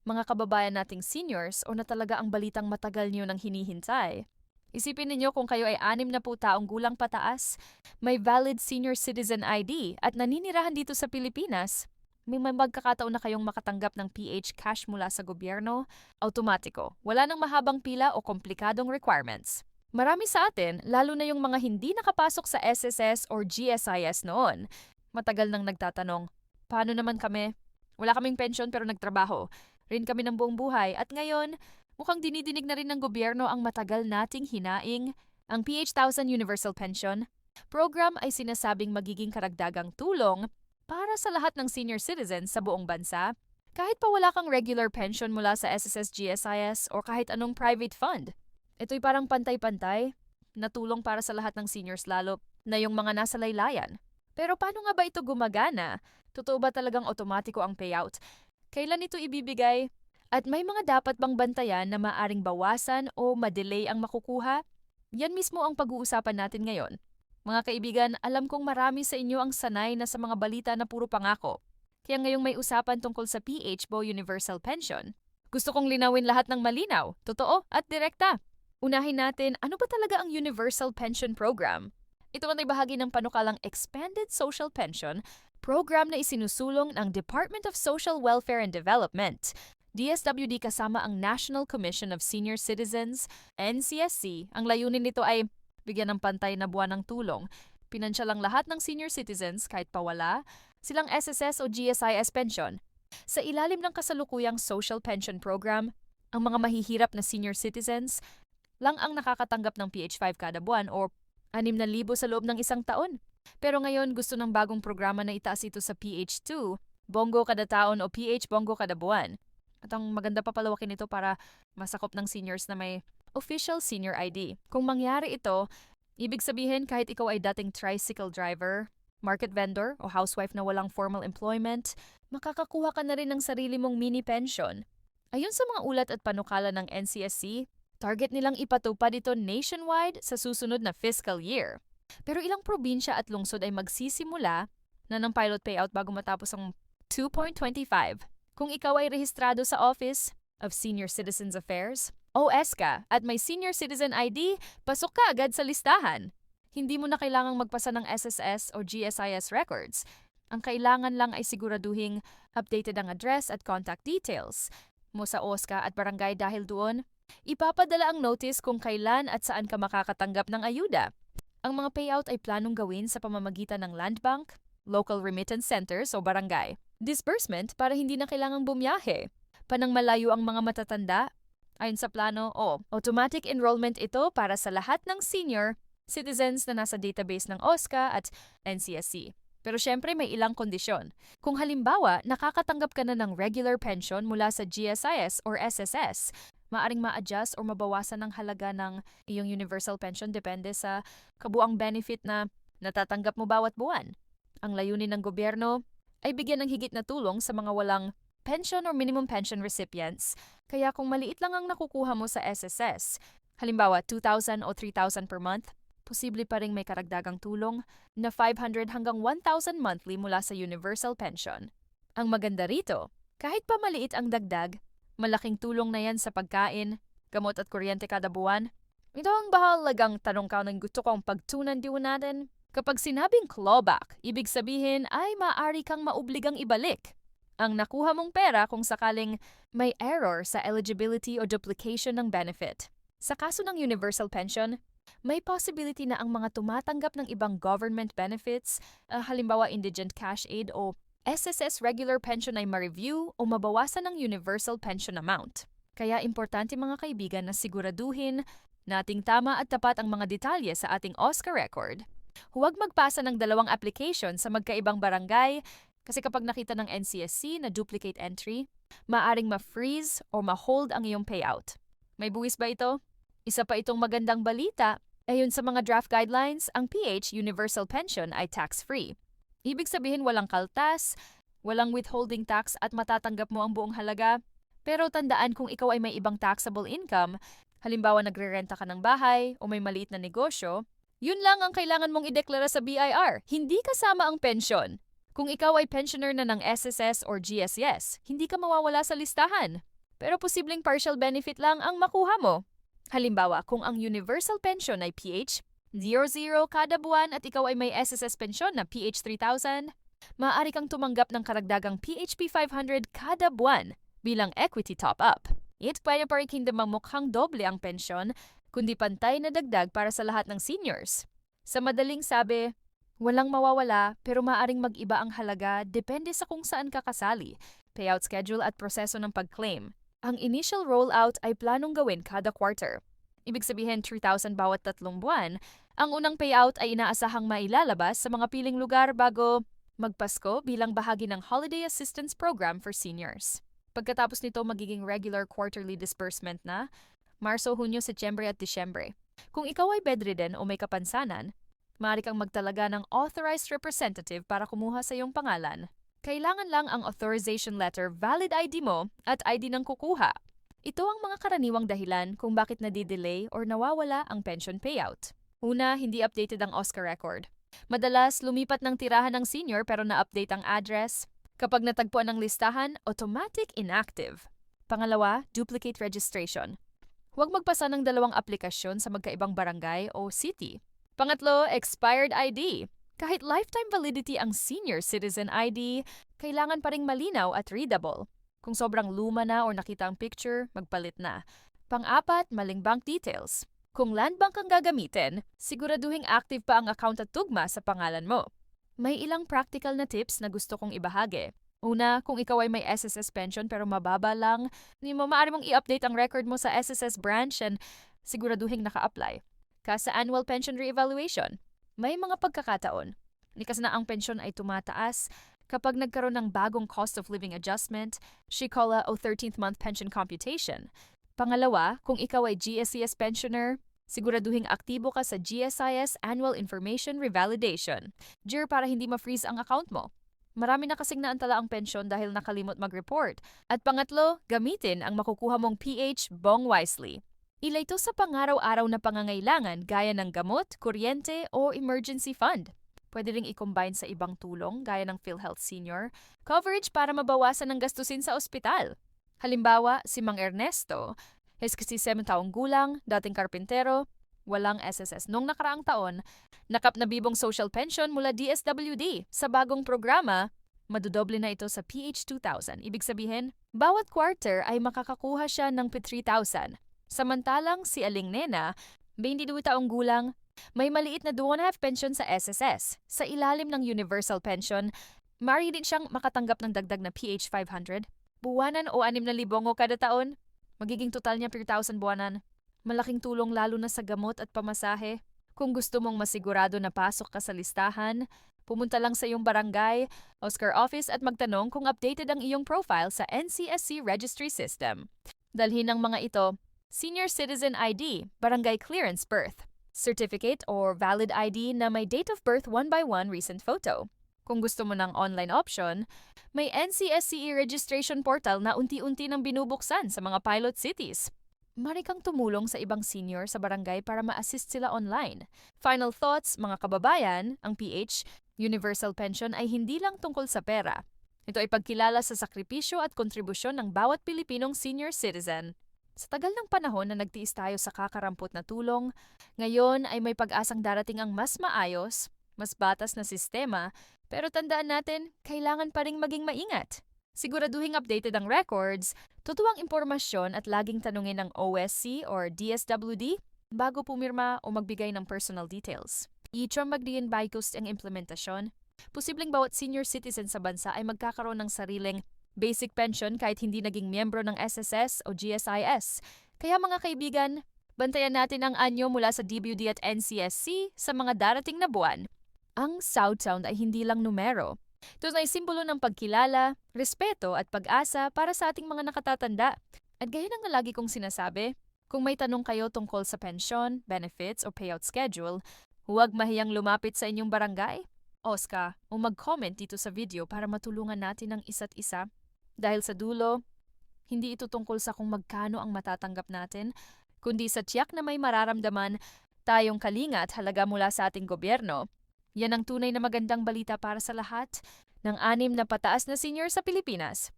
mga kababayan nating seniors o na talaga ang balitang matagal niyo nang hinihintay. Isipin ninyo kung kayo ay 60 taong gulang pataas, may valid senior citizen ID at naninirahan dito sa Pilipinas. May magkakataon na kayong makatanggap ng PH cash mula sa gobyerno, automatiko. Wala nang mahabang pila o komplikadong requirements. Marami sa atin, lalo na yung mga hindi nakapasok sa SSS or GSIS noon, matagal nang nagtatanong, paano naman kami? Wala kaming pensyon pero nagtrabaho. Rin kami ng buong buhay at ngayon, mukhang dinidinig na rin ng gobyerno ang matagal nating hinaing, ang PH-1000 Universal Pension. Program ay sinasabing magiging karagdagang tulong para sa lahat ng senior citizens sa buong bansa. Kahit pa wala kang regular pension mula sa SSS GSIS o kahit anong private fund. Ito'y parang pantay-pantay na tulong para sa lahat ng seniors lalo na yung mga nasa laylayan. Pero paano nga ba ito gumagana? Totoo ba talagang otomatiko ang payout? Kailan ito ibibigay? At may mga dapat bang bantayan na maaring bawasan o madelay ang makukuha? Yan mismo ang pag-uusapan natin ngayon. Mga kaibigan, alam kong marami sa inyo ang sanay na sa mga balita na puro pangako. Kaya ngayong may usapan tungkol sa PH-BO Universal Pension, gusto kong linawin lahat ng malinaw, totoo at direkta. Unahin natin, ano ba talaga ang Universal Pension Program? Ito ay bahagi ng panukalang Expanded Social Pension program na isinusulong ng Department of Social Welfare and Development, DSWD kasama ang National Commission of Senior Citizens, NCSC. Ang layunin nito ay bigyan ng pantay na buwan ng tulong. Pinansya lang lahat ng senior citizens kahit pawala, silang SSS o GSIS pension. Sa ilalim ng kasalukuyang Social Pension Program, ang mga mahihirap na senior citizens lang ang nakakatanggap ng PH5 kada buwan o 6,000 sa loob ng isang taon. Pero ngayon gusto ng bagong programa na itaas ito sa PH2, bongo kada taon o PH bongo kada buwan. At ang maganda pa palawakin ito para masakop ng seniors na may official senior ID. Kung mangyari ito, ibig sabihin kahit ikaw ay dating tricycle driver, market vendor o housewife na walang formal employment, makakakuha ka na rin ng sarili mong mini pension. Ayon sa mga ulat at panukala ng NCSC, target nilang ipatupad ito nationwide sa susunod na fiscal year. Pero ilang probinsya at lungsod ay magsisimula na ng pilot payout bago matapos ang 2.25. Kung ikaw ay rehistrado sa Office of Senior Citizens Affairs, OSCA, at may Senior Citizen ID, pasok ka agad sa listahan. Hindi mo na kailangang magpasa ng SSS o GSIS records. Ang kailangan lang ay siguraduhing updated ang address at contact details mo sa OSCA at barangay dahil doon, ipapadala ang notice kung kailan at saan ka makakatanggap ng ayuda. Ang mga payout ay planong gawin sa pamamagitan ng Land Bank, local remittance centers o barangay. Disbursement para hindi na kailangang bumiyahe. Panang malayo ang mga matatanda. Ayon sa plano, automatic enrollment ito para sa lahat ng senior citizens na nasa database ng OSCA at NCSC. Pero syempre may ilang kondisyon. Kung halimbawa, nakakatanggap ka na ng regular pension mula sa GSIS or SSS, maaring ma-adjust o mabawasan ang halaga ng iyong universal pension depende sa kabuang benefit na natatanggap mo bawat buwan. Ang layunin ng gobyerno ay bigyan ng higit na tulong sa mga walang pension or minimum pension recipients. Kaya kung maliit lang ang nakukuha mo sa SSS, halimbawa 2,000 o 3,000 per month, posible pa ring may karagdagang tulong na 500 hanggang 1,000 monthly mula sa universal pension. Ang maganda rito, kahit pa maliit ang dagdag, malaking tulong na yan sa pagkain, gamot at kuryente kada buwan. Ito ang bahalagang tanong ka ng gusto kong pagtunan diwan natin. Kapag sinabing clawback, ibig sabihin ay maaari kang maobligang ibalik ang nakuha mong pera kung sakaling may error sa eligibility o duplication ng benefit. Sa kaso ng universal pension, may possibility na ang mga tumatanggap ng ibang government benefits, halimbawa indigent cash aid o SSS regular pension ay ma-review o mabawasan ng universal pension amount. Kaya importante mga kaibigan na siguraduhin nating tama at tapat ang mga detalye sa ating OSCA record. Huwag magpasa ng 2 application sa magkaibang barangay kasi kapag nakita ng NCSC na duplicate entry, maaring ma-freeze o ma-hold ang iyong payout. May buwis ba ito? Isa pa itong magandang balita. Ayon sa mga draft guidelines, ang PH Universal Pension ay tax-free. Ibig sabihin walang kaltas, walang withholding tax at matatanggap mo ang buong halaga. Pero tandaan kung ikaw ay may ibang taxable income, halimbawa nagre-renta ka ng bahay o may maliit na negosyo, yun lang ang kailangan mong ideklara sa BIR, hindi kasama ang pensyon. Kung ikaw ay pensioner na ng SSS or GSS, hindi ka mawawala sa listahan. pero posibleng partial benefit lang ang makuha mo. Halimbawa, kung ang universal pension ay PH 00 kada buwan at ikaw ay may SSS pension na PH 3,000, maaari kang tumanggap ng karagdagang PHP 500 kada buwan bilang equity top-up. It pwede pa rin hindi mamukhang doble ang pensyon, kundi pantay na dagdag para sa lahat ng seniors. Sa madaling sabi, walang mawawala pero maaaring mag-iba ang halaga depende sa kung saan ka kasali, payout schedule at proseso ng pag-claim. Ang initial rollout ay planong gawin kada quarter. Ibig sabihin 3,000 bawat 3 buwan. Ang unang payout ay inaasahang mailalabas sa mga piling lugar bago magpasko bilang bahagi ng Holiday Assistance Program for Seniors. Pagkatapos nito magiging regular quarterly disbursement na, Marso, Hunyo, Setyembre at Disyembre. Kung ikaw ay bedridden o may kapansanan, maaari kang magtalaga ng authorized representative para kumuha sa iyong pangalan. Kailangan lang ang authorization letter, valid ID mo at ID ng kukuha. Ito ang mga karaniwang dahilan kung bakit nadidelay or nawawala ang pension payout. Una, hindi updated ang OSCA record. Madalas, lumipat ng tirahan ng senior pero na-update ang address. Kapag natagpuan ng listahan, automatic inactive. Pangalawa, duplicate registration. Huwag magpasa ng 2 aplikasyon sa magkaibang barangay o city. Pangatlo, expired ID. Kahit lifetime validity ang senior citizen ID, kailangan pa ring malinaw at readable. Kung sobrang luma na o nakita ang picture, magpalit na. Pang-apat, maling bank details. Kung land bank ang gagamitin, siguraduhing active pa ang account at tugma sa pangalan mo. May ilang practical na tips na gusto kong ibahagi. Una, kung ikaw ay may SSS pension pero mababa lang, maaari mong i-update ang record mo sa SSS branch and siguraduhing naka-apply ka sa annual pension re-evaluation. May mga pagkakataon, likas na ang pensyon ay tumataas kapag nagkaroon ng bagong cost of living adjustment, COLA o 13th month pension computation. Pangalawa, kung ikaw ay GSCS pensioner, siguraduhing aktibo ka sa GSIS Annual Information Revalidation, GIR para hindi ma-freeze ang account mo. Marami na kasing naantala ang pensyon dahil nakalimot mag-report. At pangatlo, gamitin ang makukuha mong PH Bong wisely. Ilay ito sa pangaraw-araw na pangangailangan gaya ng gamot, kuryente o emergency fund. Pwede ring i-combine sa ibang tulong gaya ng PhilHealth Senior, coverage para mabawasan ang gastusin sa ospital. Halimbawa, si Mang Ernesto, 67 taong gulang, dating karpintero, walang SSS noong nakaraang taon, nakap na bibong social pension mula DSWD. Sa bagong programa, madodoble na ito sa PH 2,000. Ibig sabihin, bawat quarter ay makakakuha siya ng 3,000. Samantalang si Aling Nena, 22 taong gulang, may maliit na 2.5 pension sa SSS. Sa ilalim ng universal pension, maaari din siyang makatanggap ng dagdag na PH 500, buwanan o 6,000 kada taon. Magiging total niya 3,000 buwanan. Malaking tulong lalo na sa gamot at pamasahe. Kung gusto mong masigurado na pasok ka sa listahan, pumunta lang sa iyong barangay, OSCAR office at magtanong kung updated ang iyong profile sa NCSC Registry System. Dalhin ng mga ito, Senior Citizen ID, Barangay Clearance Birth, Certificate or Valid ID na may date of birth 1x1 recent photo. Kung gusto mo ng online option, may NCSCE registration portal na unti-unti nang binubuksan sa mga pilot cities. Mari kang tumulong sa ibang senior sa barangay para ma-assist sila online. Final thoughts, mga kababayan, ang PH, Universal Pension ay hindi lang tungkol sa pera. Ito ay pagkilala sa sakripisyo at kontribusyon ng bawat Pilipinong senior citizen. Sa tagal ng panahon na nagtiis tayo sa kakarampot na tulong, ngayon ay may pag-asang darating ang mas maayos, mas batas na sistema, pero tandaan natin, kailangan pa ring maging maingat. Siguraduhing updated ang records, totoong impormasyon at laging tanungin ng OSC or DSWD bago pumirma o magbigay ng personal details. I-tram magdiin baikust ang implementasyon. Posibleng bawat senior citizen sa bansa ay magkakaroon ng sariling basic pension kahit hindi naging miyembro ng SSS o GSIS. Kaya mga kaibigan, bantayan natin ang anyo mula sa DBUD at NCSC sa mga darating na buwan. Ang South Sound ay hindi lang numero. Ito ay simbolo ng pagkilala, respeto at pag-asa para sa ating mga nakatatanda. At gaya ng lagi kong sinasabi, kung may tanong kayo tungkol sa pensyon, benefits o payout schedule, huwag mahiyang lumapit sa inyong barangay, OSCA o mag-comment dito sa video para matulungan natin ang isa't isa. Dahil sa dulo, hindi ito tungkol sa kung magkano ang matatanggap natin, kundi sa tiyak na may mararamdaman tayong kalinga at halaga mula sa ating gobyerno. Yan ang tunay na magandang balita para sa lahat ng 6 na pataas na senior sa Pilipinas.